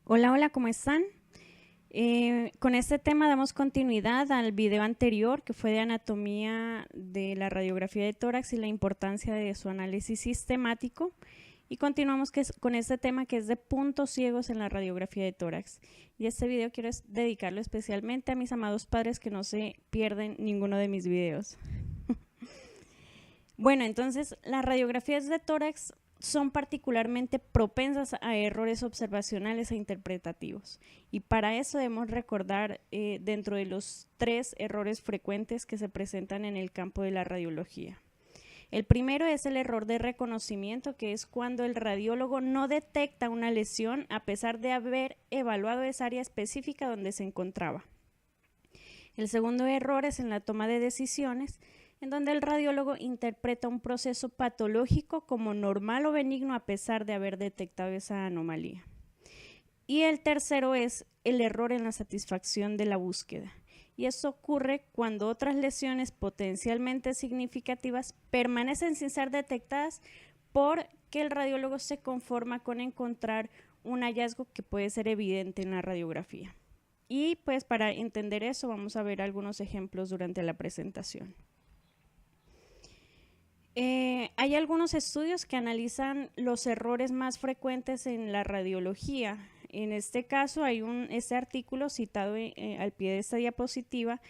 Hola, hola, ¿cómo están? Con este tema damos continuidad al video anterior que fue de anatomía de la radiografía de tórax y la importancia de su análisis sistemático. Y continuamos con este tema que es de puntos ciegos en la radiografía de tórax. Y este video quiero dedicarlo especialmente a mis amados padres que no se pierden ninguno de mis videos. Bueno, entonces las radiografías de tórax son particularmente propensas a errores observacionales e interpretativos. Y para eso debemos recordar dentro de los 3 errores frecuentes que se presentan en el campo de la radiología. El primero es el error de reconocimiento, que es cuando el radiólogo no detecta una lesión a pesar de haber evaluado esa área específica donde se encontraba. El segundo error es en la toma de decisiones, en donde el radiólogo interpreta un proceso patológico como normal o benigno a pesar de haber detectado esa anomalía. Y el tercero es el error en la satisfacción de la búsqueda. Y eso ocurre cuando otras lesiones potencialmente significativas permanecen sin ser detectadas porque el radiólogo se conforma con encontrar un hallazgo que puede ser evidente en la radiografía. Y pues para entender eso vamos a ver algunos ejemplos durante la presentación. Hay algunos estudios que analizan los errores más frecuentes en la radiología. En este caso hay este artículo citado al pie de esta diapositiva,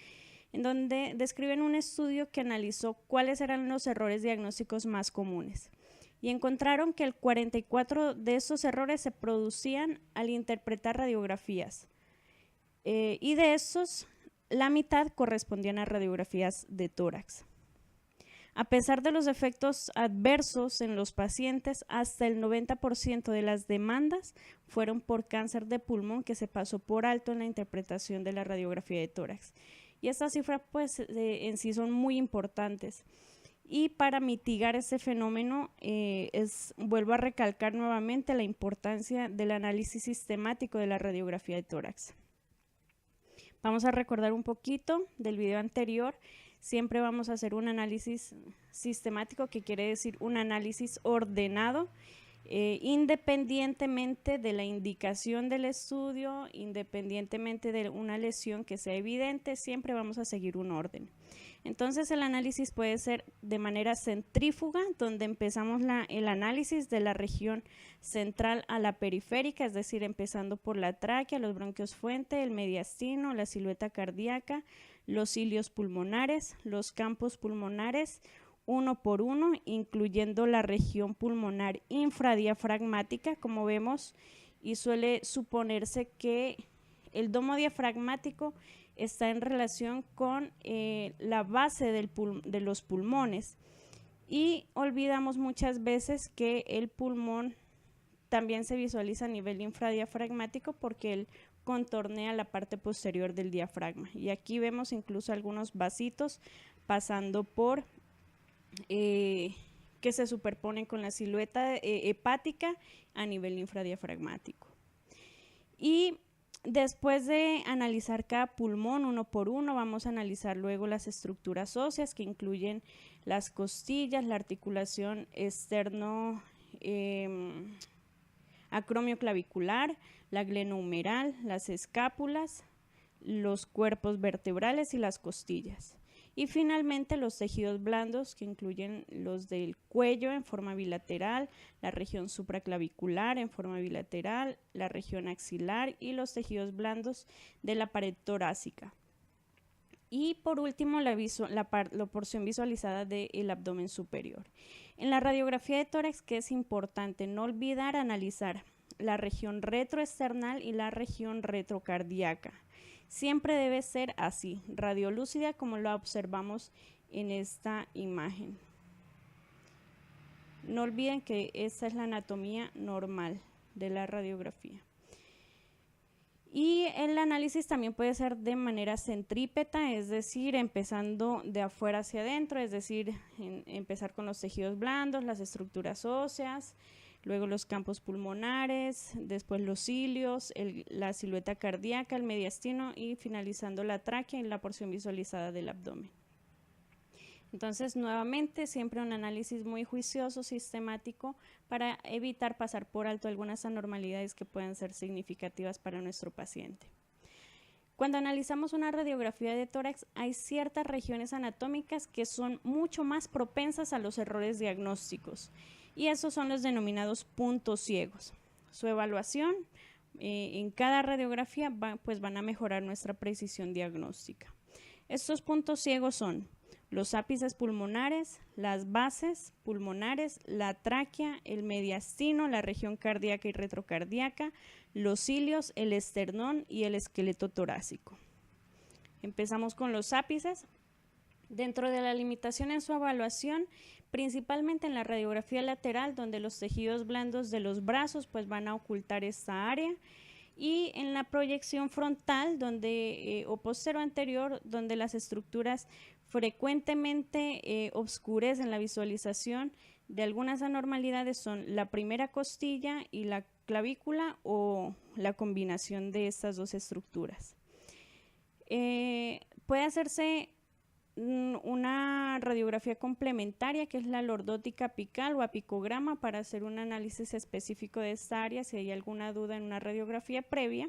en donde describen un estudio que analizó cuáles eran los errores diagnósticos más comunes. Y encontraron que el 44 de esos errores se producían al interpretar radiografías. Y de esos, la mitad correspondían a radiografías de tórax. A pesar de los efectos adversos en los pacientes, hasta el 90% de las demandas fueron por cáncer de pulmón que se pasó por alto en la interpretación de la radiografía de tórax. Y estas cifras pues en sí son muy importantes. Y para mitigar ese fenómeno, vuelvo a recalcar nuevamente la importancia del análisis sistemático de la radiografía de tórax. Vamos a recordar un poquito del video anterior. Siempre vamos a hacer un análisis sistemático, que quiere decir un análisis ordenado, independientemente de la indicación del estudio, independientemente de una lesión que sea evidente, siempre vamos a seguir un orden. Entonces el análisis puede ser de manera centrífuga, donde empezamos el análisis de la región central a la periférica, es decir, empezando por la tráquea, los bronquios fuente, el mediastino, la silueta cardíaca, los cilios pulmonares, los campos pulmonares, uno por uno, incluyendo la región pulmonar infradiafragmática, como vemos, y suele suponerse que el domo diafragmático está en relación con la base de los pulmones, y olvidamos muchas veces que el pulmón también se visualiza a nivel infradiafragmático porque él contornea la parte posterior del diafragma, y aquí vemos incluso algunos vasitos pasando por que se superponen con la silueta hepática a nivel infradiafragmático. Y después de analizar cada pulmón uno por uno, vamos a analizar luego las estructuras óseas, que incluyen las costillas, la articulación externo acromioclavicular, la glenohumeral, las escápulas, los cuerpos vertebrales y las costillas. Y finalmente los tejidos blandos, que incluyen los del cuello en forma bilateral, la región supraclavicular en forma bilateral, la región axilar y los tejidos blandos de la pared torácica. Y por último la porción visualizada del abdomen superior. En la radiografía de tórax, que es importante no olvidar analizar la región retroesternal y la región retrocardíaca. Siempre debe ser así, radiolúcida, como lo observamos en esta imagen. No olviden que esta es la anatomía normal de la radiografía. Y el análisis también puede ser de manera centrípeta, es decir, empezando de afuera hacia adentro, es decir, empezar con los tejidos blandos, las estructuras óseas, luego los campos pulmonares, después los cilios, la silueta cardíaca, el mediastino y finalizando la tráquea y la porción visualizada del abdomen. Entonces, nuevamente, siempre un análisis muy juicioso, sistemático, para evitar pasar por alto algunas anormalidades que puedan ser significativas para nuestro paciente. Cuando analizamos una radiografía de tórax, hay ciertas regiones anatómicas que son mucho más propensas a los errores diagnósticos, y esos son los denominados puntos ciegos. Su evaluación en cada radiografía van a mejorar nuestra precisión diagnóstica. Estos puntos ciegos son los ápices pulmonares, las bases pulmonares, la tráquea, el mediastino, la región cardíaca y retrocardíaca, los cilios, el esternón y el esqueleto torácico. Empezamos con los ápices. Dentro de la limitación en su evaluación, principalmente en la radiografía lateral, donde los tejidos blandos de los brazos pues van a ocultar esta área, y en la proyección frontal o postero anterior, donde las estructuras frecuentemente obscurecen la visualización de algunas anormalidades, son la primera costilla y la clavícula, o la combinación de estas dos estructuras. Puede hacerse una radiografía complementaria, que es la lordótica apical o apicograma, para hacer un análisis específico de esta área si hay alguna duda en una radiografía previa.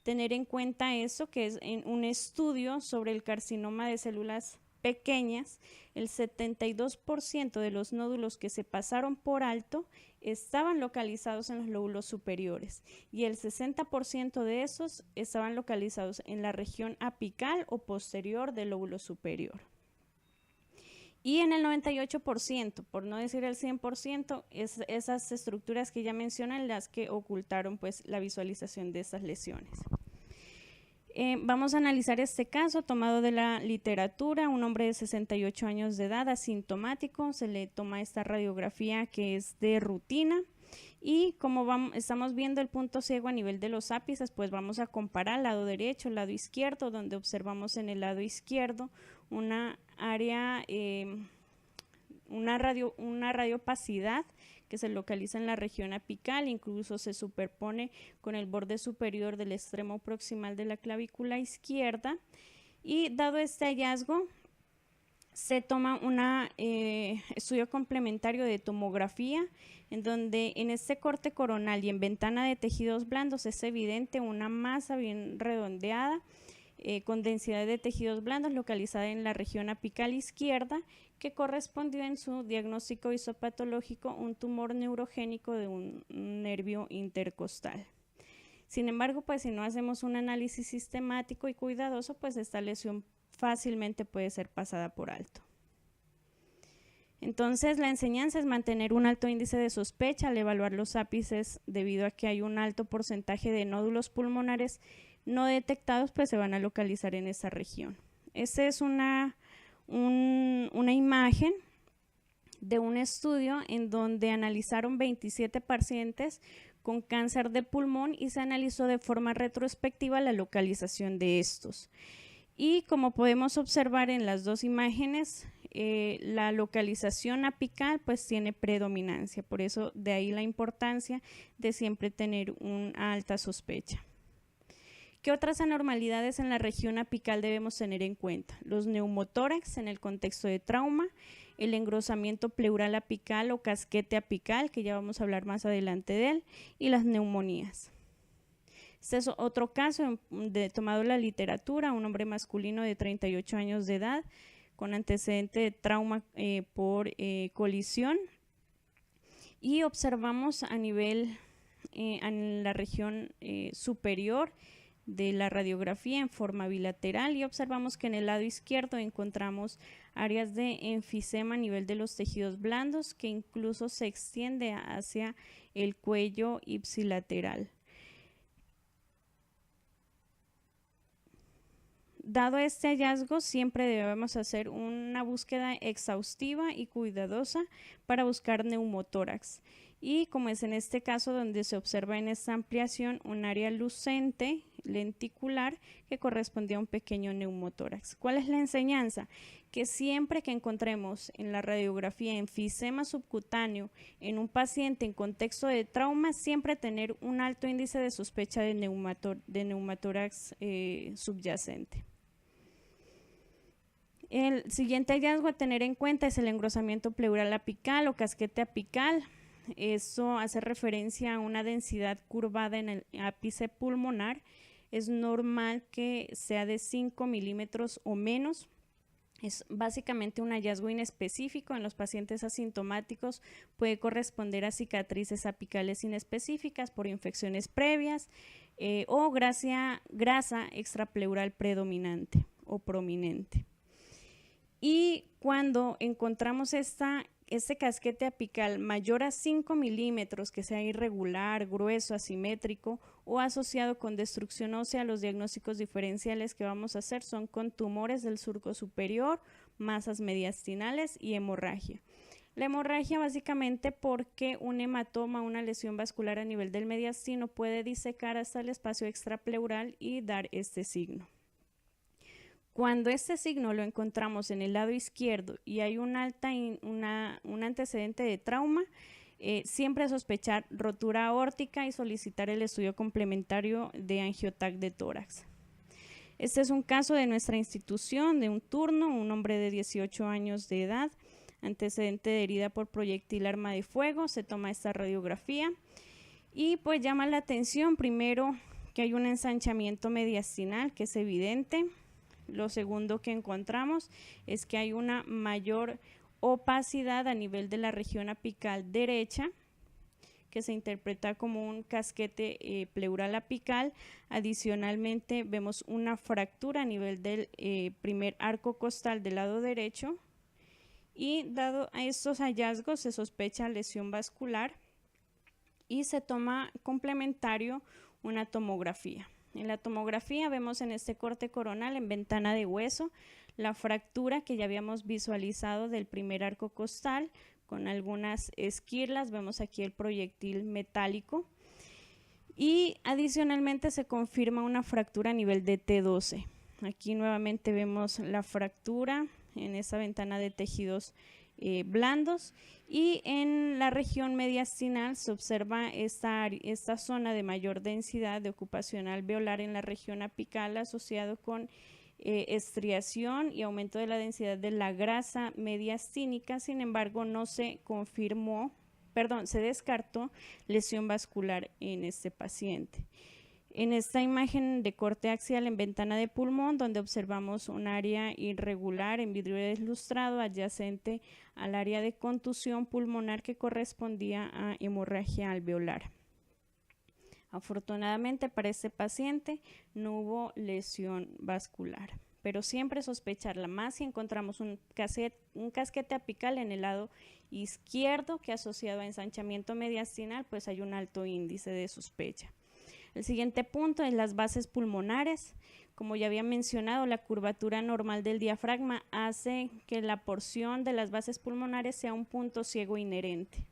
Tener en cuenta eso, que es en un estudio sobre el carcinoma de células pequeñas, el 72% de los nódulos que se pasaron por alto estaban localizados en los lóbulos superiores, y el 60% de esos estaban localizados en la región apical o posterior del lóbulo superior. Y en el 98%, por no decir el 100%, esas estructuras que ya mencioné las que ocultaron pues la visualización de estas lesiones. Vamos a analizar este caso tomado de la literatura. Un hombre de 68 años de edad, asintomático, se le toma esta radiografía que es de rutina, y como estamos viendo el punto ciego a nivel de los ápices, pues vamos a comparar lado derecho, lado izquierdo, donde observamos en el lado izquierdo una área, una radiopacidad que se localiza en la región apical, incluso se superpone con el borde superior del extremo proximal de la clavícula izquierda. Y dado este hallazgo, se toma un estudio complementario de tomografía, en donde en este corte coronal y en ventana de tejidos blandos es evidente una masa bien redondeada con densidad de tejidos blandos localizada en la región apical izquierda, que correspondió en su diagnóstico histopatológico un tumor neurogénico de un nervio intercostal. Sin embargo, pues si no hacemos un análisis sistemático y cuidadoso, pues esta lesión fácilmente puede ser pasada por alto. Entonces, la enseñanza es mantener un alto índice de sospecha al evaluar los ápices, debido a que hay un alto porcentaje de nódulos pulmonares no detectados, pues se van a localizar en esa región. Esta es una imagen de un estudio en donde analizaron 27 pacientes con cáncer de pulmón y se analizó de forma retrospectiva la localización de estos. Y como podemos observar en las dos imágenes, la localización apical pues tiene predominancia, por eso de ahí la importancia de siempre tener una alta sospecha. ¿Qué otras anormalidades en la región apical debemos tener en cuenta? Los neumotórax en el contexto de trauma, el engrosamiento pleural apical o casquete apical, que ya vamos a hablar más adelante de él, y las neumonías. Este es otro caso tomado de la literatura, un hombre masculino de 38 años de edad con antecedente de trauma por colisión, y observamos a nivel en la región superior de la radiografía en forma bilateral, y observamos que en el lado izquierdo encontramos áreas de enfisema a nivel de los tejidos blandos, que incluso se extiende hacia el cuello ipsilateral. Dado este hallazgo, siempre debemos hacer una búsqueda exhaustiva y cuidadosa para buscar neumotórax. Y como es en este caso donde se observa en esta ampliación un área lucente lenticular que correspondía a un pequeño neumotórax. ¿Cuál es la enseñanza? Que siempre que encontremos en la radiografía enfisema subcutáneo en un paciente en contexto de trauma, siempre tener un alto índice de sospecha de neumotórax subyacente. El siguiente hallazgo a tener en cuenta es el engrosamiento pleural apical o casquete apical. Eso hace referencia a una densidad curvada en el ápice pulmonar. Es normal que sea de 5 milímetros o menos. Es básicamente un hallazgo inespecífico. En los pacientes asintomáticos puede corresponder a cicatrices apicales inespecíficas por infecciones previas o grasa extrapleural predominante o prominente. Y cuando encontramos este casquete apical mayor a 5 milímetros, que sea irregular, grueso, asimétrico o asociado con destrucción ósea, los diagnósticos diferenciales que vamos a hacer son con tumores del surco superior, masas mediastinales y hemorragia. La hemorragia básicamente porque un hematoma, una lesión vascular a nivel del mediastino puede disecar hasta el espacio extrapleural y dar este signo. Cuando este signo lo encontramos en el lado izquierdo y hay un antecedente de trauma, siempre sospechar rotura aórtica y solicitar el estudio complementario de angiotac de tórax. Este es un caso de nuestra institución, de un turno, un hombre de 18 años de edad, antecedente de herida por proyectil arma de fuego. Se toma esta radiografía y pues llama la atención primero que hay un ensanchamiento mediastinal que es evidente. Lo segundo que encontramos es que hay una mayor opacidad a nivel de la región apical derecha, que se interpreta como un casquete pleural apical. Adicionalmente vemos una fractura a nivel del primer arco costal del lado derecho y dado a estos hallazgos se sospecha lesión vascular y se toma complementario una tomografía. En la tomografía vemos en este corte coronal en ventana de hueso la fractura que ya habíamos visualizado del primer arco costal con algunas esquirlas. Vemos aquí el proyectil metálico y adicionalmente se confirma una fractura a nivel de T12. Aquí nuevamente vemos la fractura en esa ventana de tejidos blandos y en la región mediastinal se observa esta zona de mayor densidad de ocupación alveolar en la región apical asociado con estriación y aumento de la densidad de la grasa mediastínica. Sin embargo, no se confirmó, se descartó lesión vascular en este paciente. En esta imagen de corte axial en ventana de pulmón, donde observamos un área irregular en vidrio deslustrado adyacente al área de contusión pulmonar que correspondía a hemorragia alveolar. Afortunadamente para este paciente no hubo lesión vascular, pero siempre sospecharla más si encontramos un casquete apical en el lado izquierdo que asociado a ensanchamiento mediastinal, pues hay un alto índice de sospecha. El siguiente punto es las bases pulmonares. Como ya había mencionado, la curvatura normal del diafragma hace que la porción de las bases pulmonares sea un punto ciego inherente.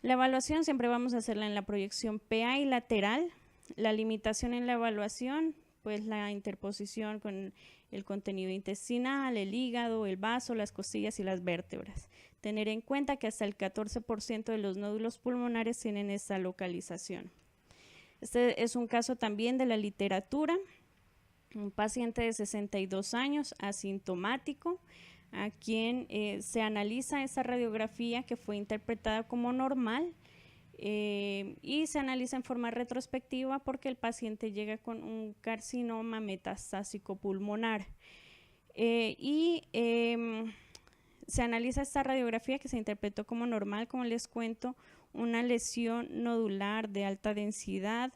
La evaluación siempre vamos a hacerla en la proyección PA y lateral. La limitación en la evaluación, pues la interposición con el contenido intestinal, el hígado, el vaso, las costillas y las vértebras. Tener en cuenta que hasta el 14% de los nódulos pulmonares tienen esta localización. Este es un caso también de la literatura, un paciente de 62 años, asintomático, a quien se analiza esa radiografía que fue interpretada como normal y se analiza en forma retrospectiva porque el paciente llega con un carcinoma metastásico pulmonar. Se analiza esta radiografía que se interpretó como normal, como les cuento, una lesión nodular de alta densidad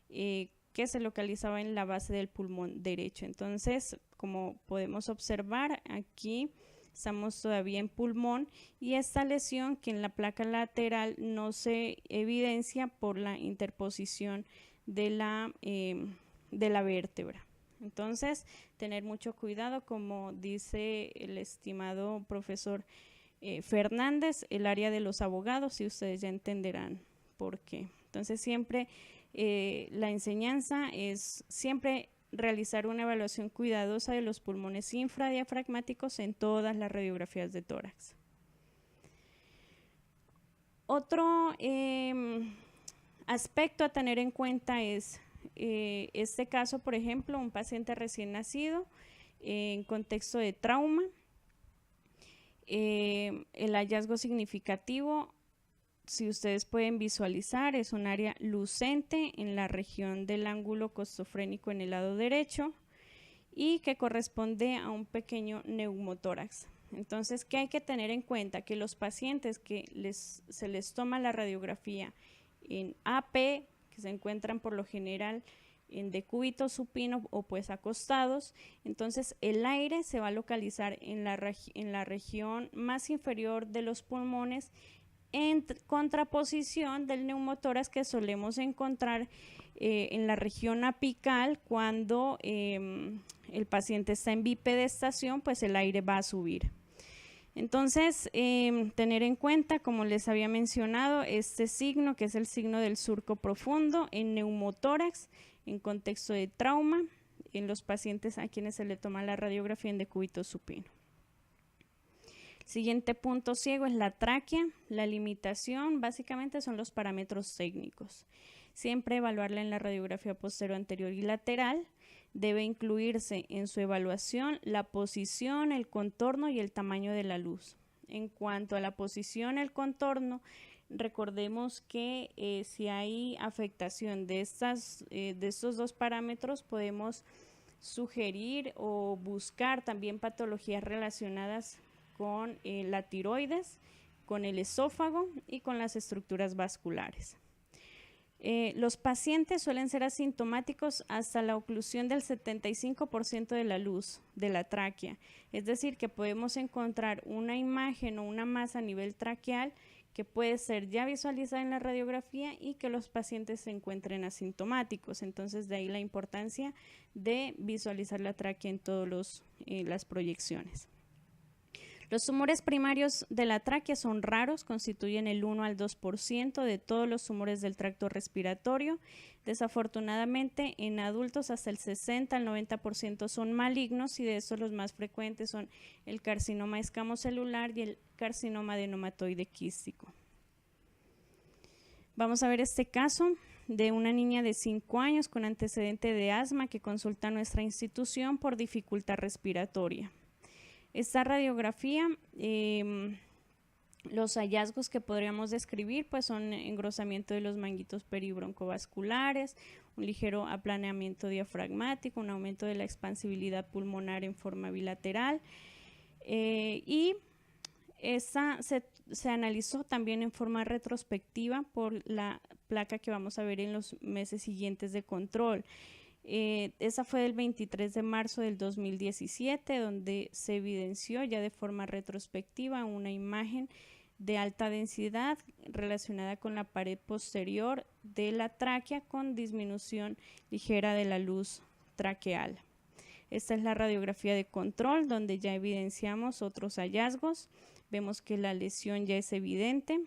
que se localizaba en la base del pulmón derecho. Entonces, como podemos observar aquí, estamos todavía en pulmón y esta lesión que en la placa lateral no se evidencia por la interposición de la vértebra. Entonces, tener mucho cuidado, como dice el estimado profesor Fernández, el área de los abogados, y ustedes ya entenderán por qué. Entonces, siempre la enseñanza es siempre realizar una evaluación cuidadosa de los pulmones infradiafragmáticos en todas las radiografías de tórax. Otro aspecto a tener en cuenta es este caso, por ejemplo, un paciente recién nacido en contexto de trauma. El hallazgo significativo, si ustedes pueden visualizar, es un área lucente en la región del ángulo costofrénico en el lado derecho y que corresponde a un pequeño neumotórax. Entonces, ¿qué hay que tener en cuenta? Que los pacientes que se les toma la radiografía en AP, que se encuentran por lo general en decúbito supino o pues acostados, entonces el aire se va a localizar en la región más inferior de los pulmones, en contraposición del neumotórax que solemos encontrar en la región apical. Cuando el paciente está en bipedestación, pues el aire va a subir. Entonces, tener en cuenta, como les había mencionado, este signo, que es el signo del surco profundo en neumotórax, en contexto de trauma, en los pacientes a quienes se le toma la radiografía en decúbito supino. Siguiente punto ciego es la tráquea. La limitación básicamente son los parámetros técnicos. Siempre evaluarla en la radiografía posterior, anterior y lateral. Debe incluirse en su evaluación la posición, el contorno y el tamaño de la luz. En cuanto a la posición, el contorno, recordemos que si hay afectación de estos dos parámetros, podemos sugerir o buscar también patologías relacionadas con la tiroides, con el esófago y con las estructuras vasculares. Los pacientes suelen ser asintomáticos hasta la oclusión del 75% de la luz de la tráquea, es decir, que podemos encontrar una imagen o una masa a nivel traqueal que puede ser ya visualizada en la radiografía y que los pacientes se encuentren asintomáticos. Entonces, de ahí la importancia de visualizar la tráquea en todas las proyecciones. Los tumores primarios de la tráquea son raros, constituyen el 1 al 2% de todos los tumores del tracto respiratorio. Desafortunadamente, en adultos hasta el 60 al 90% son malignos, y de estos los más frecuentes son el carcinoma escamocelular y el carcinoma adenomatoide quístico. Vamos a ver este caso de una niña de 5 años con antecedente de asma que consulta a nuestra institución por dificultad respiratoria. Esta radiografía, los hallazgos que podríamos describir pues son engrosamiento de los manguitos peribroncovasculares, un ligero aplaneamiento diafragmático, un aumento de la expansibilidad pulmonar en forma bilateral, y esa se analizó también en forma retrospectiva por la placa que vamos a ver en los meses siguientes de control. Esa fue del 23 de marzo del 2017, donde se evidenció ya de forma retrospectiva una imagen de alta densidad relacionada con la pared posterior de la tráquea con disminución ligera de la luz traqueal. Esta es la radiografía de control, donde ya evidenciamos otros hallazgos. Vemos que la lesión ya es evidente,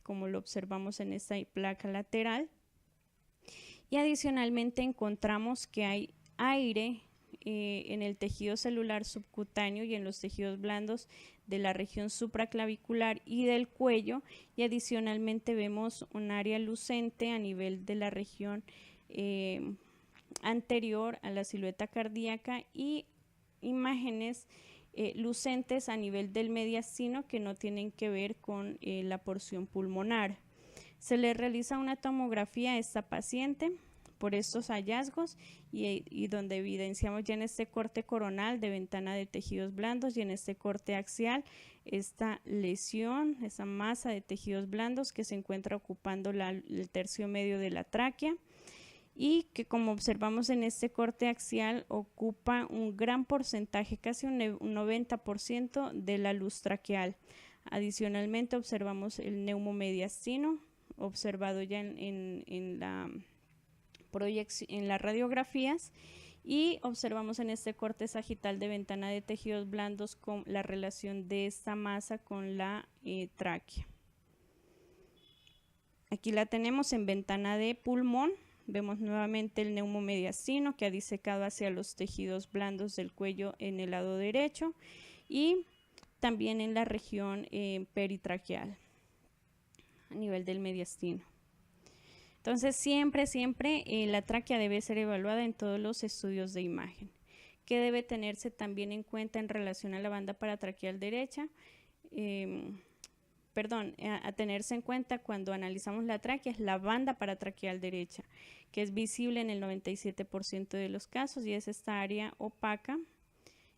como lo observamos en esta placa lateral. Y adicionalmente encontramos que hay aire en el tejido celular subcutáneo y en los tejidos blandos de la región supraclavicular y del cuello, y adicionalmente vemos un área lucente a nivel de la región anterior a la silueta cardíaca y imágenes lucentes a nivel del mediastino que no tienen que ver con la porción pulmonar. Se le realiza una tomografía a esta paciente por estos hallazgos y donde evidenciamos ya en este corte coronal de ventana de tejidos blandos y en este corte axial esta lesión, esa masa de tejidos blandos que se encuentra ocupando el tercio medio de la tráquea, y que, como observamos en este corte axial, ocupa un gran porcentaje, casi un 90% de la luz traqueal. Adicionalmente observamos el neumomediastino observado ya en las radiografías, y observamos en este corte sagital de ventana de tejidos blandos con la relación de esta masa con la tráquea. Aquí la tenemos en ventana de pulmón. Vemos nuevamente el neumomediastino que ha disecado hacia los tejidos blandos del cuello en el lado derecho y también en la región peritraqueal a nivel del mediastino. Entonces siempre la tráquea debe ser evaluada en todos los estudios de imagen. que debe tenerse también en cuenta en relación a la banda paratraqueal derecha, a tenerse en cuenta cuando analizamos la tráquea es la banda paratraqueal derecha, que es visible en el 97% de los casos y es esta área opaca,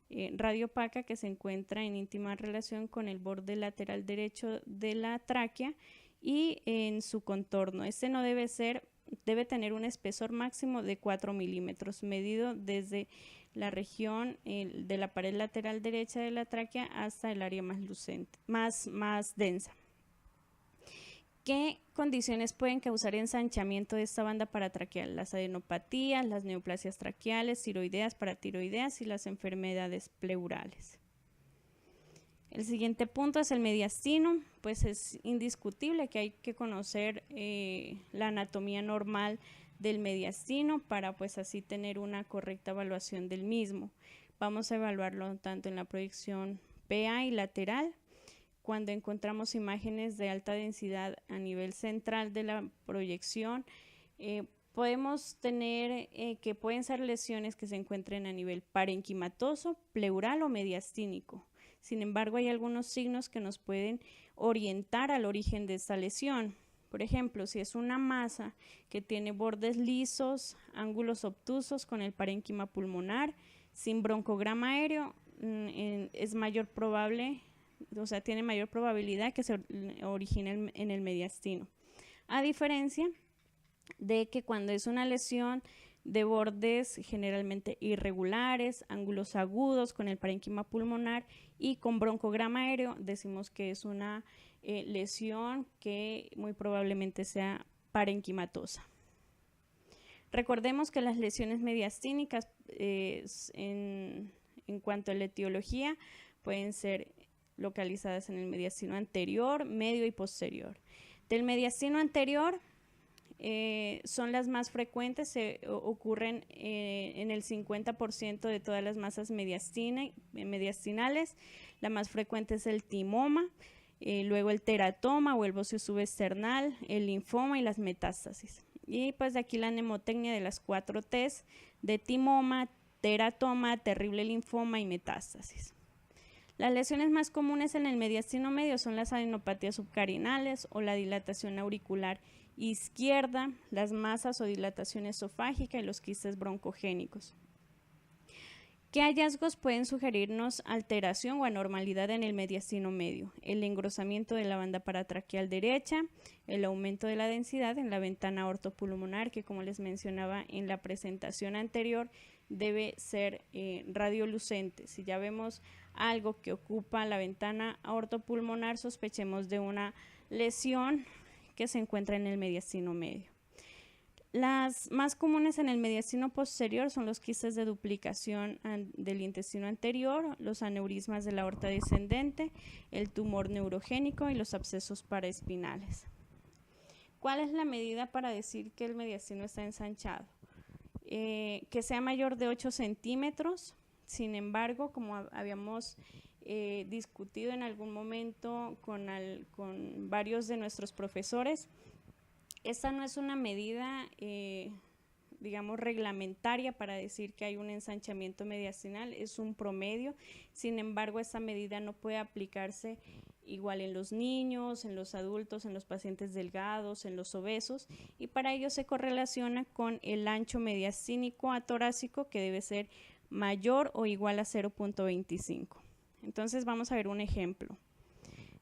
radioopaca, que se encuentra en íntima relación con el borde lateral derecho de la tráquea y en su contorno. Este no debe tener un espesor máximo de 4 milímetros, medido desde la región de la pared lateral derecha de la tráquea hasta el área más densa. ¿Qué condiciones pueden causar ensanchamiento de esta banda paratraqueal? Las adenopatías, las neoplasias traqueales, tiroideas, paratiroideas y las enfermedades pleurales. El siguiente punto es el mediastino. Pues es indiscutible que hay que conocer la anatomía normal del mediastino para pues así tener una correcta evaluación del mismo. Vamos a evaluarlo tanto en la proyección PA y lateral. Cuando encontramos imágenes de alta densidad a nivel central de la proyección, podemos tener que pueden ser lesiones que se encuentren a nivel parenquimatoso, pleural o mediastínico. Sin embargo, hay algunos signos que nos pueden orientar al origen de esta lesión. Por ejemplo, si es una masa que tiene bordes lisos, ángulos obtusos con el parénquima pulmonar, sin broncograma aéreo, es mayor probable, o sea, tiene mayor probabilidad que se origine en el mediastino. A diferencia de que cuando es una lesión de bordes generalmente irregulares, ángulos agudos con el parénquima pulmonar y con broncograma aéreo, decimos que es una lesión que muy probablemente sea parenquimatosa. Recordemos que las lesiones mediastínicas en cuanto a la etiología pueden ser localizadas en el mediastino anterior, medio y posterior. Del mediastino anterior son las más frecuentes, ocurren en el 50% de todas las masas mediastinales. La más frecuente es el timoma, luego el teratoma o el bocio subesternal, el linfoma y las metástasis. Y pues de aquí la mnemotecnia de las 4 T's de timoma, teratoma, terrible linfoma y metástasis. Las lesiones más comunes en el mediastino medio son las adenopatías subcarinales o la dilatación auricular izquierda, las masas o dilatación esofágica y los quistes broncogénicos. ¿Qué hallazgos pueden sugerirnos alteración o anormalidad en el mediastino medio? El engrosamiento de la banda paratraqueal derecha, el aumento de la densidad en la ventana ortopulmonar, que como les mencionaba en la presentación anterior, debe ser radiolucente. Si ya vemos algo que ocupa la ventana ortopulmonar, sospechemos de una lesión que se encuentra en el mediastino medio. Las más comunes en el mediastino posterior son los quistes de duplicación del intestino anterior, los aneurismas de la aorta descendente, el tumor neurogénico y los abscesos paraespinales. ¿Cuál es la medida para decir que el mediastino está ensanchado? Que sea mayor de 8 centímetros. Sin embargo, como habíamos discutido en algún momento con varios de nuestros profesores, esta no es una medida, digamos, reglamentaria para decir que hay un ensanchamiento mediastinal, es un promedio. Sin embargo, esta medida no puede aplicarse igual en los niños, en los adultos, en los pacientes delgados, en los obesos, y para ello se correlaciona con el ancho mediastínico atorácico, que debe ser mayor o igual a 0.25. Entonces vamos a ver un ejemplo.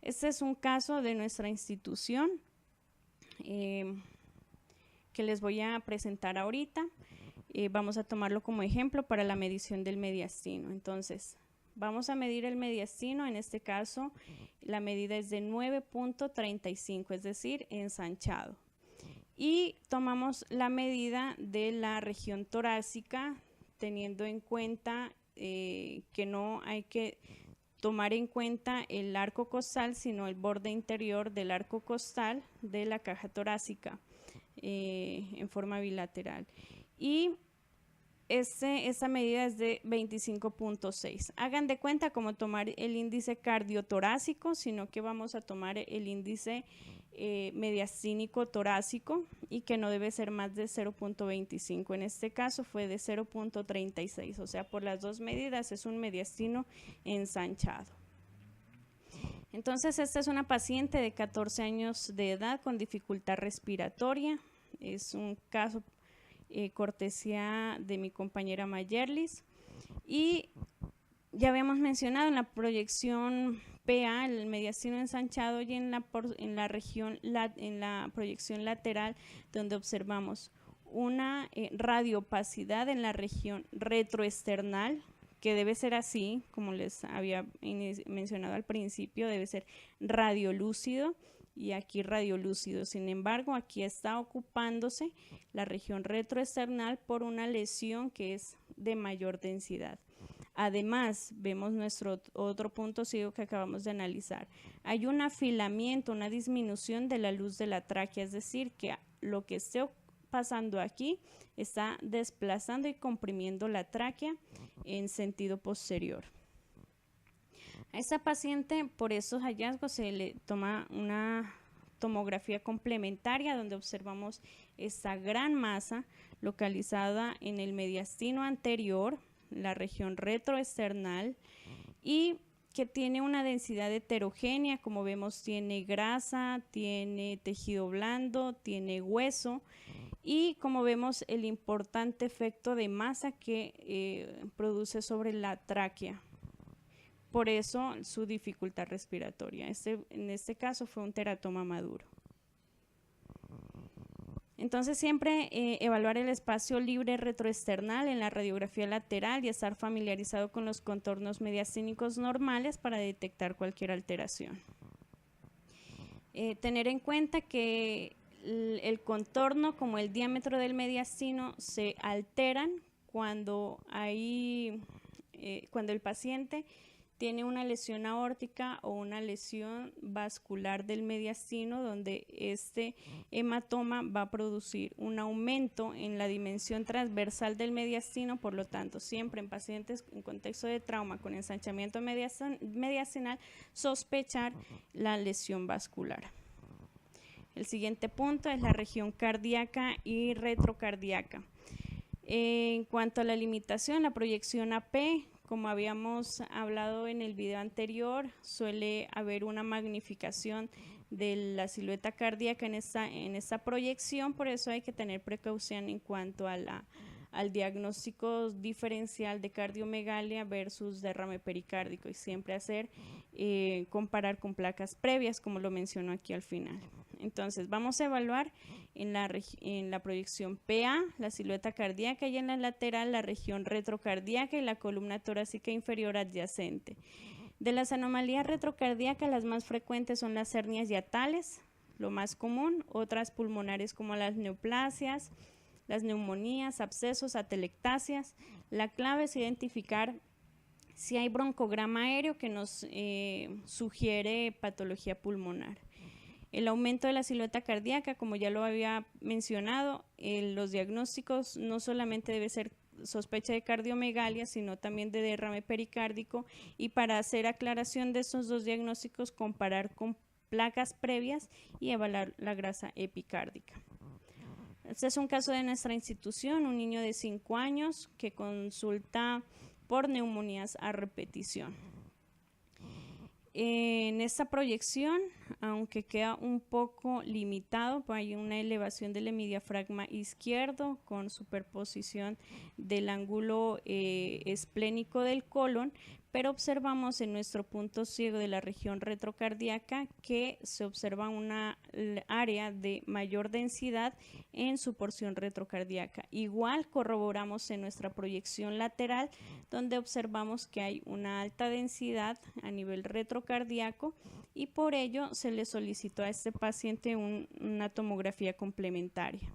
Este es un caso de nuestra institución que les voy a presentar ahorita. Vamos a tomarlo como ejemplo para la medición del mediastino. Entonces, vamos a medir el mediastino. En este caso, la medida es de 9.35, es decir, ensanchado. Y tomamos la medida de la región torácica, teniendo en cuenta que no hay que tomar en cuenta el arco costal, sino el borde interior del arco costal de la caja torácica en forma bilateral. Y esta medida es de 25.6. Hagan de cuenta como tomar el índice cardiotorácico, sino que vamos a tomar el índice mediastínico torácico y que no debe ser más de 0.25. En este caso fue de 0.36, o sea, por las dos medidas es un mediastino ensanchado. Entonces, esta es una paciente de 14 años de edad con dificultad respiratoria. Es un caso cortesía de mi compañera Mayerlis. Y ya habíamos mencionado en la proyección PA, el mediastino ensanchado, y en la proyección lateral, donde observamos una radioopacidad en la región retroesternal, que debe ser así, como les había mencionado al principio, debe ser radiolúcido y aquí radiolúcido. Sin embargo, aquí está ocupándose la región retroesternal por una lesión que es de mayor densidad. Además, vemos nuestro otro punto ciego que acabamos de analizar. Hay un afilamiento, una disminución de la luz de la tráquea, es decir, que lo que esté pasando aquí está desplazando y comprimiendo la tráquea en sentido posterior. A esta paciente, por esos hallazgos, se le toma una tomografía complementaria donde observamos esta gran masa localizada en el mediastino anterior, la región retroesternal, y que tiene una densidad heterogénea. Como vemos, tiene grasa, tiene tejido blando, tiene hueso, y como vemos el importante efecto de masa que produce sobre la tráquea. Por eso su dificultad respiratoria. En este caso fue un teratoma maduro. Entonces siempre evaluar el espacio libre retroesternal en la radiografía lateral y estar familiarizado con los contornos mediastínicos normales para detectar cualquier alteración. Tener en cuenta que el contorno como el diámetro del mediastino se alteran cuando el paciente tiene una lesión aórtica o una lesión vascular del mediastino, donde este hematoma va a producir un aumento en la dimensión transversal del mediastino. Por lo tanto, siempre en pacientes en contexto de trauma con ensanchamiento mediastinal, sospechar la lesión vascular. El siguiente punto es la región cardíaca y retrocardíaca. En cuanto a la limitación, la proyección AP, como habíamos hablado en el video anterior, suele haber una magnificación de la silueta cardíaca en esta proyección, por eso hay que tener precaución en cuanto a al diagnóstico diferencial de cardiomegalia versus derrame pericárdico, y siempre comparar con placas previas, como lo menciono aquí al final. Entonces vamos a evaluar en la proyección PA la silueta cardíaca, y en la lateral la región retrocardíaca y la columna torácica inferior adyacente. De las anomalías retrocardíacas, las más frecuentes son las hernias hiatales, lo más común, otras pulmonares como las neoplasias, las neumonías, abscesos, atelectasias. La clave es identificar si hay broncograma aéreo que nos sugiere patología pulmonar. El aumento de la silueta cardíaca, como ya lo había mencionado, los diagnósticos no solamente debe ser sospecha de cardiomegalia, sino también de derrame pericárdico, y para hacer aclaración de estos dos diagnósticos, comparar con placas previas y evaluar la grasa epicárdica. Este es un caso de nuestra institución, un niño de 5 años que consulta por neumonías a repetición. En esta proyección, aunque queda un poco limitado, pues hay una elevación del hemidiafragma izquierdo con superposición del ángulo esplénico del colon, pero observamos en nuestro punto ciego de la región retrocardíaca que se observa una área de mayor densidad en su porción retrocardíaca. Igual corroboramos en nuestra proyección lateral, donde observamos que hay una alta densidad a nivel retrocardíaco, y por ello se le solicitó a este paciente una tomografía complementaria.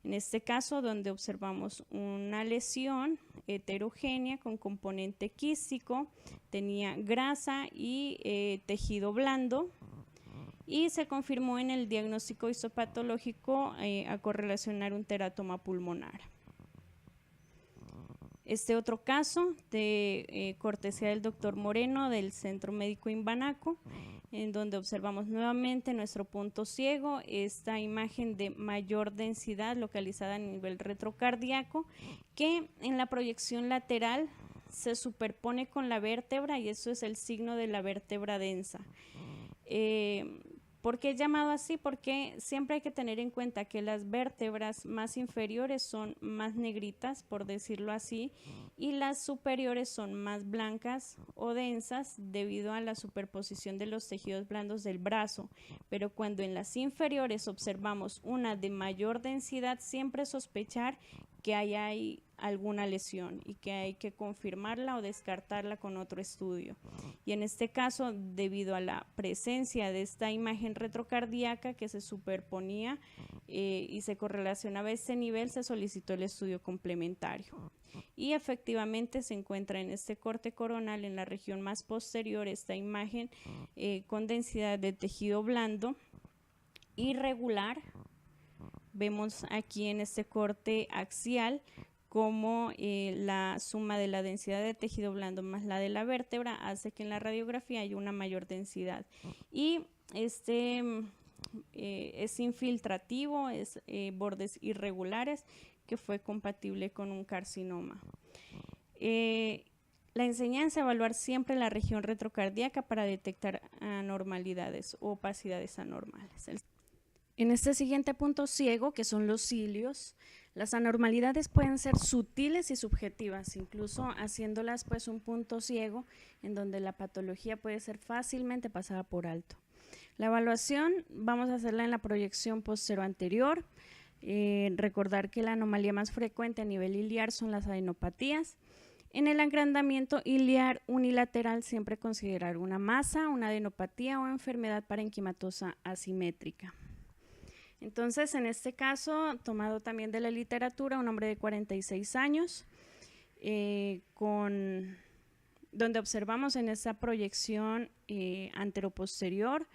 En este caso, donde observamos una lesión heterogénea con componente quístico, tenía grasa y tejido blando, y se confirmó en el diagnóstico histopatológico a correlacionar un teratoma pulmonar. Este otro caso de cortesía del doctor Moreno del Centro Médico Imbanaco, en donde observamos nuevamente nuestro punto ciego, esta imagen de mayor densidad localizada a nivel retrocardíaco, que en la proyección lateral se superpone con la vértebra, y eso es el signo de la vértebra densa. ¿Por qué es llamado así? Porque siempre hay que tener en cuenta que las vértebras más inferiores son más negritas, por decirlo así, y las superiores son más blancas o densas debido a la superposición de los tejidos blandos del brazo. Pero cuando en las inferiores observamos una de mayor densidad, siempre sospechar que hay alguna lesión y que hay que confirmarla o descartarla con otro estudio. Y en este caso, debido a la presencia de esta imagen retrocardíaca que se superponía y se correlacionaba a este nivel, se solicitó el estudio complementario. Y efectivamente se encuentra en este corte coronal, en la región más posterior, esta imagen con densidad de tejido blando irregular. Vemos aquí en este corte axial como la suma de la densidad de tejido blando más la de la vértebra hace que en la radiografía haya una mayor densidad. Y este es infiltrativo, es bordes irregulares, que fue compatible con un carcinoma. La enseñanza: evaluar siempre la región retrocardíaca para detectar anormalidades o opacidades anormales. En este siguiente punto ciego, que son los cilios, las anormalidades pueden ser sutiles y subjetivas, incluso haciéndolas pues un punto ciego en donde la patología puede ser fácilmente pasada por alto. La evaluación vamos a hacerla en la proyección postero-anterior. Recordar que la anomalía más frecuente a nivel iliar son las adenopatías. En el agrandamiento iliar unilateral siempre considerar una masa, una adenopatía o enfermedad parenquimatosa asimétrica. Entonces, en este caso, tomado también de la literatura, un hombre de 46 años, donde observamos en esa proyección anteroposterior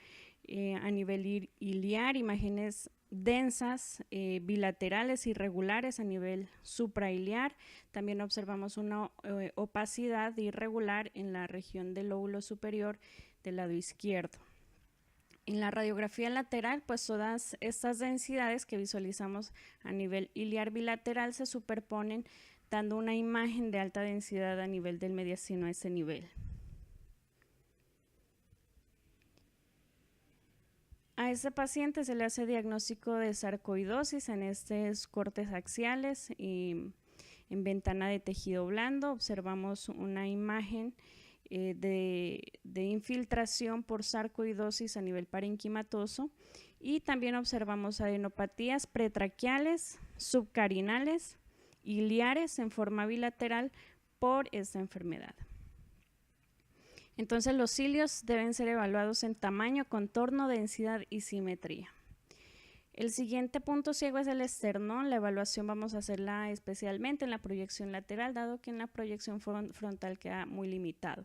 a nivel iliar, imágenes densas, bilaterales, irregulares a nivel suprailiar. También observamos una opacidad irregular en la región del lóbulo superior del lado izquierdo. En la radiografía lateral, pues todas estas densidades que visualizamos a nivel iliar bilateral se superponen, dando una imagen de alta densidad a nivel del mediastino a ese nivel. A este paciente se le hace diagnóstico de sarcoidosis en estos cortes axiales y en ventana de tejido blando. Observamos una imagen de infiltración por sarcoidosis a nivel parenquimatoso, y también observamos adenopatías pretraquiales, subcarinales, iliares en forma bilateral por esta enfermedad. Entonces los cilios deben ser evaluados en tamaño, contorno, densidad y simetría. El siguiente punto ciego es el esternón. La evaluación vamos a hacerla especialmente en la proyección lateral, dado que en la proyección frontal queda muy limitado.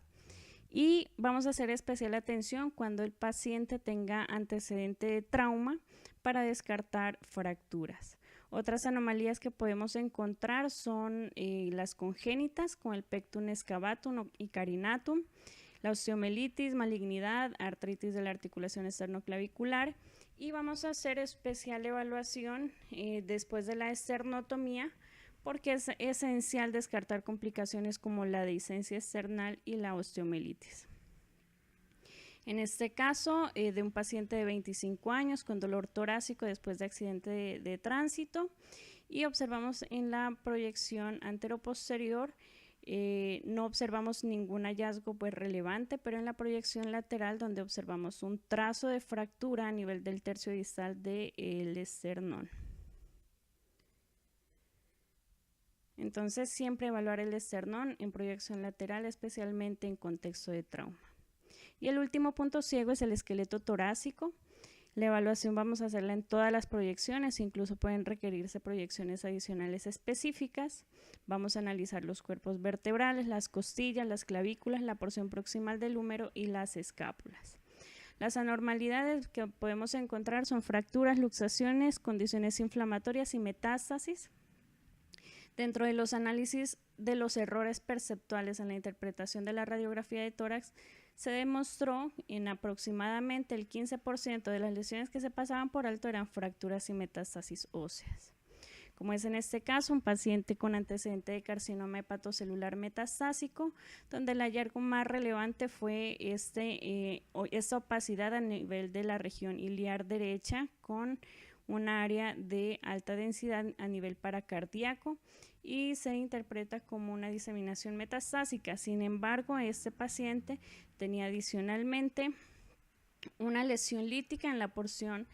Y vamos a hacer especial atención cuando el paciente tenga antecedente de trauma para descartar fracturas. Otras anomalías que podemos encontrar son las congénitas con el pectum excavatum y carinatum, la osteomelitis, malignidad, artritis de la articulación esternoclavicular. Y vamos a hacer especial evaluación después de la esternotomía, porque es esencial descartar complicaciones como la dehiscencia esternal y la osteomelitis. En este caso, de un paciente de 25 años con dolor torácico después de accidente de tránsito, y observamos en la proyección anteroposterior, no observamos ningún hallazgo pues relevante, pero en la proyección lateral, donde observamos un trazo de fractura a nivel del tercio distal del esternón. Entonces, siempre evaluar el esternón en proyección lateral, especialmente en contexto de trauma. Y el último punto ciego es el esqueleto torácico. La evaluación vamos a hacerla en todas las proyecciones, incluso pueden requerirse proyecciones adicionales específicas. Vamos a analizar los cuerpos vertebrales, las costillas, las clavículas, la porción proximal del húmero y las escápulas. Las anormalidades que podemos encontrar son fracturas, luxaciones, condiciones inflamatorias y metástasis. Dentro de los análisis de los errores perceptuales en la interpretación de la radiografía de tórax, se demostró en aproximadamente el 15% de las lesiones que se pasaban por alto eran fracturas y metástasis óseas. Como es en este caso, un paciente con antecedente de carcinoma hepatocelular metastásico, donde el hallazgo más relevante fue esta opacidad a nivel de la región iliar derecha con un área de alta densidad a nivel paracardíaco y se interpreta como una diseminación metastásica. Sin embargo, este paciente tenía adicionalmente una lesión lítica en la porción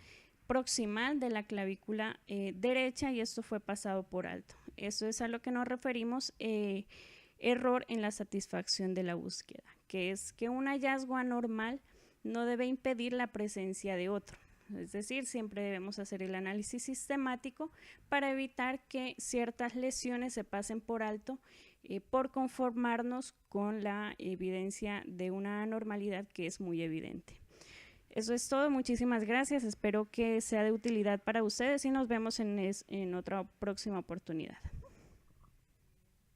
proximal de la clavícula derecha y esto fue pasado por alto. Eso es a lo que nos referimos error en la satisfacción de la búsqueda, que es que un hallazgo anormal no debe impedir la presencia de otro. Es decir, siempre debemos hacer el análisis sistemático para evitar que ciertas lesiones se pasen por alto por conformarnos con la evidencia de una anormalidad que es muy evidente. Eso es todo, muchísimas gracias, espero que sea de utilidad para ustedes y nos vemos en otra próxima oportunidad.